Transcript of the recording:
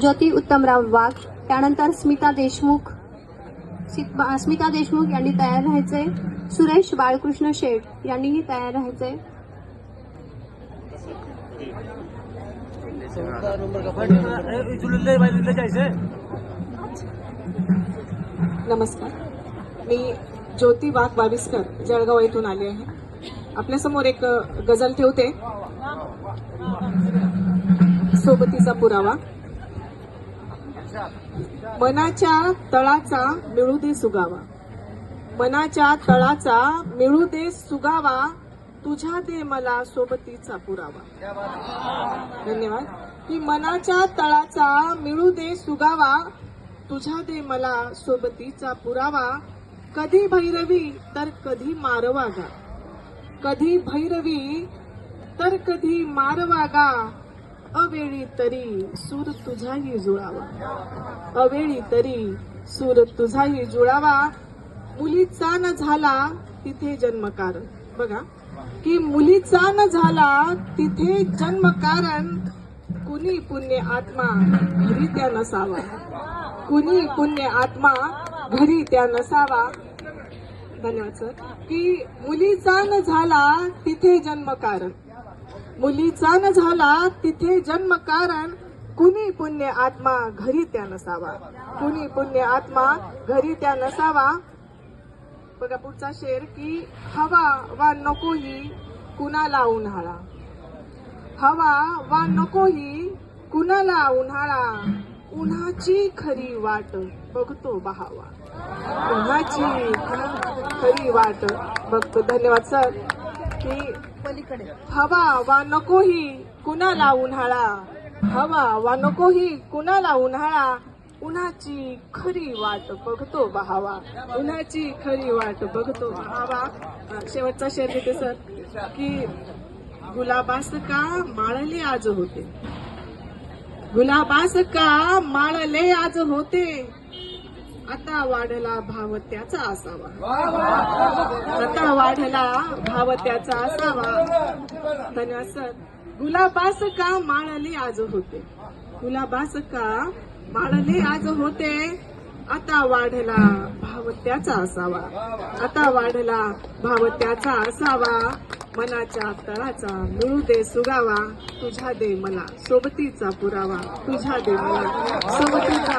ज्योती उत्तमराव वाघ, त्यानंतर स्मिता देशमुख यांनी तयार राहायचे. सुरेश बाळकृष्ण शेठ यांनीही तयार राहायचे. नमस्कार, मी ज्योती वाघ बाविस्कर जळगाव येथून आली आहे. आपल्यासमोर एक गझल ठेवते. सोबतीचा पुरावा. मनाच्या तळाचा मिळू दे सुगावा, मनाच्या तळाचा मिळू दे सुगावा, तुझ्या दे मला सोबतीचा पुरावा. धन्यवाद. की मनाच्या तळाचा मिळू दे सुगावा, तुझ्या दे मला सोबतीचा पुरावा. कधी भैरवी तर कधी मारवा गा, कधी भैरवी तर कधी मारवा गा, अवेळी तरी सूर तुझाही जुळावा, अवेळी तरी सूर तुझाही जुळावा. मुलीचा न झाला तिथे जन्मकारण. बघा की मुलीचा न झाला तिथे जन्मकारण, कुणी पुण्य आत्मा घरी त्या नसावा, कुणी पुण्य आत्मा घरी त्या नसावा. धन्यवाद सर. की मुलीचा न झाला तिथे जन्मकारण, मुलीचा न झाला तिथे जन्मकारण, कुणी पुण्य आत्मा घरी त्या नसावा, कुणी पुण्य आत्मा घरी त्या नसावा. बघा पुढचा शेर. की हवा वा नकोही कुणाला उन्हाळा, हवा वा नकोही कुणाला उन्हाळा, उन्हाची खरी वाट बघतो बहावा, उन्हाची खरी वाट बघतो. धन्यवाद सर. की हवा वा नकोही कुणाला उन्हाळा, हवा वा नकोही कुणाला उन्हाळा, उन्हाची खरी वाट बघतो बहावा, उन्हाची खरी वाट बघतो बहावा. शेवटचा शेर देते सर. की गुलाबास का माळले आज होते, गुलाबास का माळले आज होते, आता वाढला भाव त्याचा असावा, आता वाढला भाव त्याचा असावा. धन्यवाद सर. गुलाबास का माळले आज होते, गुलाबास का माळले आज होते, आता वाढला भाव त्याचा असावा, आता वाढला भाव त्याचा असावा. मनाच्या तळाचा मिळू दे सुगावा, तुझ्या दे मला सोबतीचा पुरावा, तुझ्या दे मला सोबतीचा